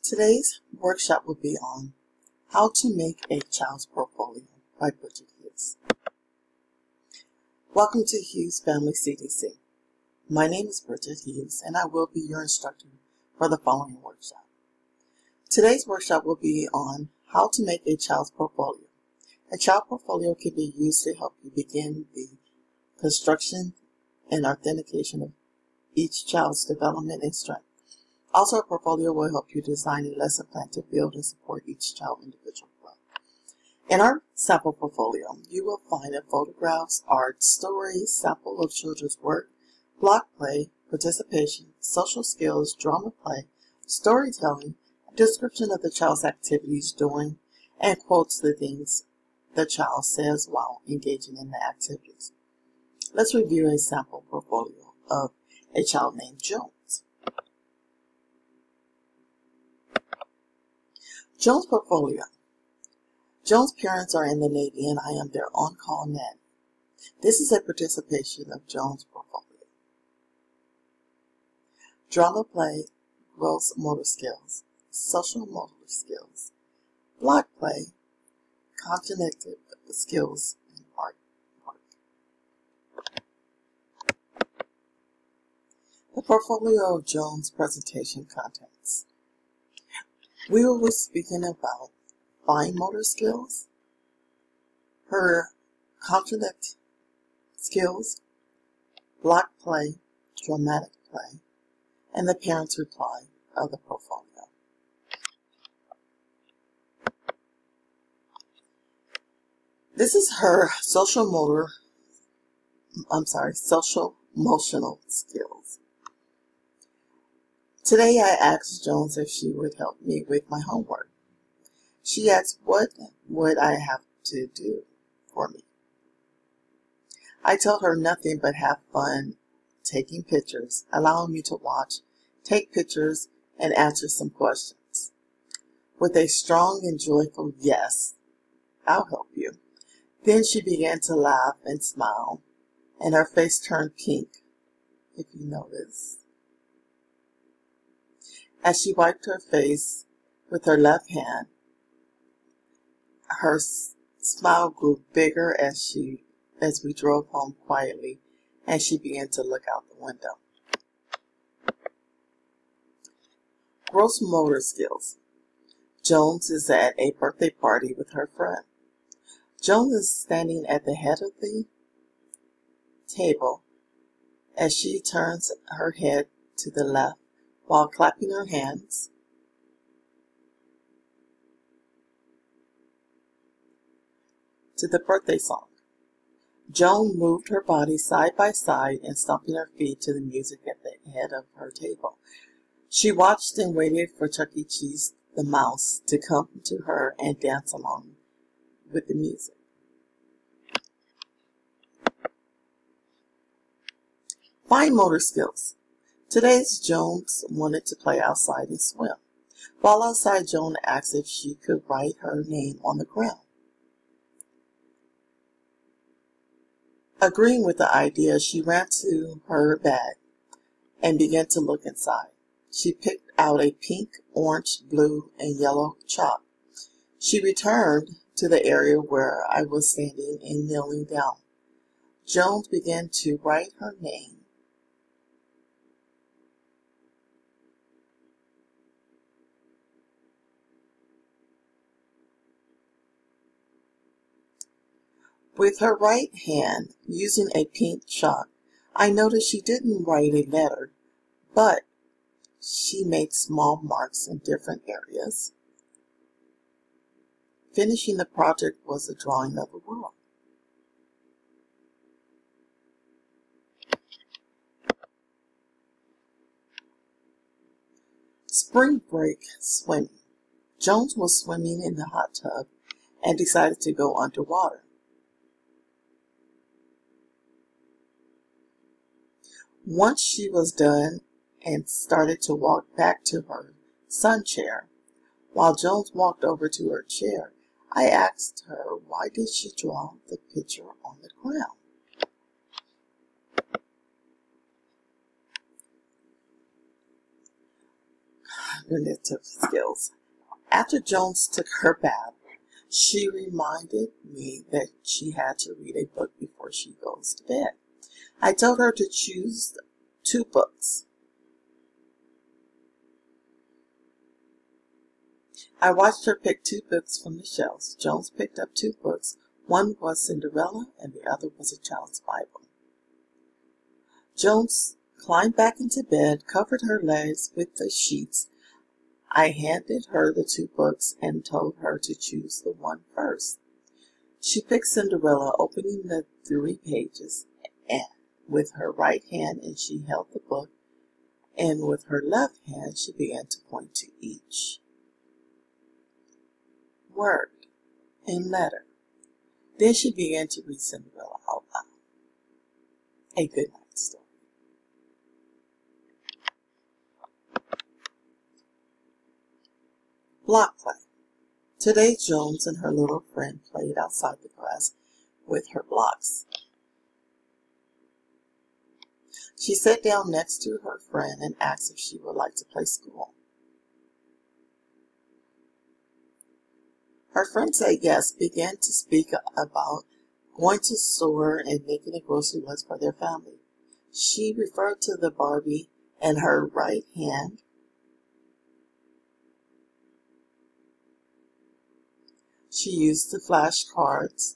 Today's workshop will be on how to make a child's portfolio by Bridget Hughes. Welcome to Hughes Family CDC. My name is Bridget Hughes and I will be your instructor for the following workshop. Today's workshop will be on how to make a child's portfolio. A child portfolio can be used to help you begin the construction and authentication of each child's development and strength. Also, a portfolio will help you design a lesson plan to build and support each child individual growth. In our sample portfolio, you will find photographs, art, stories, sample of children's work, block play, participation, social skills, drama play, storytelling, description of the child's activities doing, and quotes the things the child says while engaging in the activities. Let's review a sample portfolio of a child named Jones. Jones' portfolio. Jones' parents are in the Navy and I am their on-call nanny. This is a participation of Jones' portfolio. Drama play, gross motor skills, social motor skills, block play, cognitive skills, and art work. The portfolio of Jones' presentation contents. We will be speaking about fine motor skills, her cognitive skills, block play, dramatic play, and the parent's reply of the portfolio. This is her social emotional skills. Today I asked Jones if she would help me with my homework. She asked what would I have to do for me. I told her nothing but have fun taking pictures, allowing me to watch, take pictures, and answer some questions. With a strong and joyful yes, I'll help you. Then she began to laugh and smile, and her face turned pink, if you notice. As she wiped her face with her left hand, her smile grew bigger as we drove home quietly, and she began to look out the window. Gross motor skills. Jones is at a birthday party with her friend. Jones is standing at the head of the table as she turns her head to the left while clapping her hands. To the birthday song. Joan moved her body side by side and stomping her feet to the music at the head of her table. She watched and waited for Chuck E. Cheese the mouse to come to her and dance along with the music. Fine motor skills. Today's Jones wanted to play outside and swim. While outside, Joan asked if she could write her name on the ground. Agreeing with the idea, she ran to her bag and began to look inside. She picked out a pink, orange, blue, and yellow chalk. She returned to the area where I was standing and kneeling down. Jones began to write her name. With her right hand, using a pink chalk, I noticed she didn't write a letter, but she made small marks in different areas. Finishing the project was a drawing of the world. Spring break swimming. Jones was swimming in the hot tub and decided to go underwater. Once she was done and started to walk back to her sun chair, while Jones walked over to her chair, I asked her why did she draw the picture on the ground. cognitive skills. After Jones took her bath, she reminded me that she had to read a book before she goes to bed. I told her to choose 2 books. I watched her pick 2 books from the shelves. Jones picked up 2 books. One was Cinderella and the other was a child's Bible. Jones climbed back into bed, covered her legs with the sheets. I handed her the 2 books and told her to choose the one first. She picked Cinderella, opening the 3 pages with her right hand, and she held the book, and with her left hand she began to point to each word and letter. Then she began to read Cinderella out loud. A good night story. Block play. Today Jones and her little friend played outside the class with her blocks. She sat down next to her friend and asked if she would like to play school. Her friend said yes, began to speak about going to the store and making a grocery list for their family. She referred to the Barbie in her right hand. She used the flashcards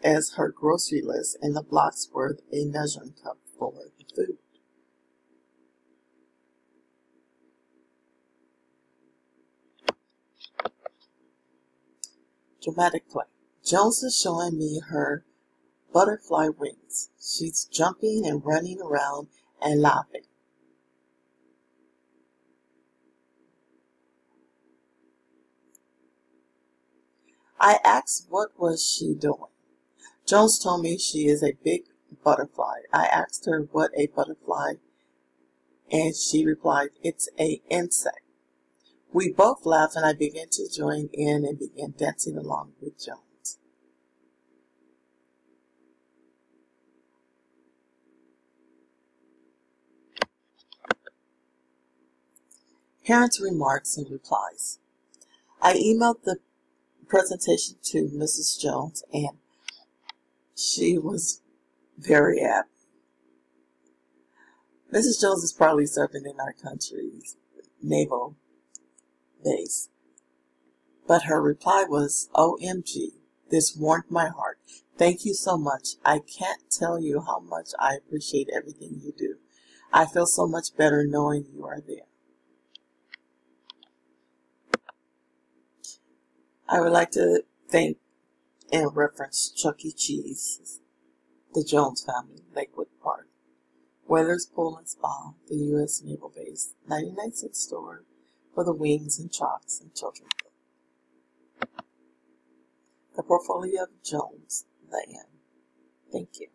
as her grocery list, and the blocks were a measuring cup for the food. Dramatic play. Jones is showing me her butterfly wings. She's jumping and running around and laughing. I asked what was she doing. Jones told me she is a big butterfly. I asked her what a butterfly, and she replied, it's an insect. We both laughed, and I began to join in and began dancing along with Jones. Parents' remarks and replies. I emailed the presentation to Mrs. Jones, and she was very happy. Mrs. Jones is probably serving in our country's naval base, but her reply was, OMG, this warmed my heart. Thank you so much. I can't tell you how much I appreciate everything you do. I feel so much better knowing you are there. I would like to thank and reference Chuck E. Cheese, the Jones family, Lakewood Park, Whalers Pool and Spa, the U.S. Naval Base, 99-cent store for the wings and chalks and children's book. The portfolio of Jones, the end. Thank you.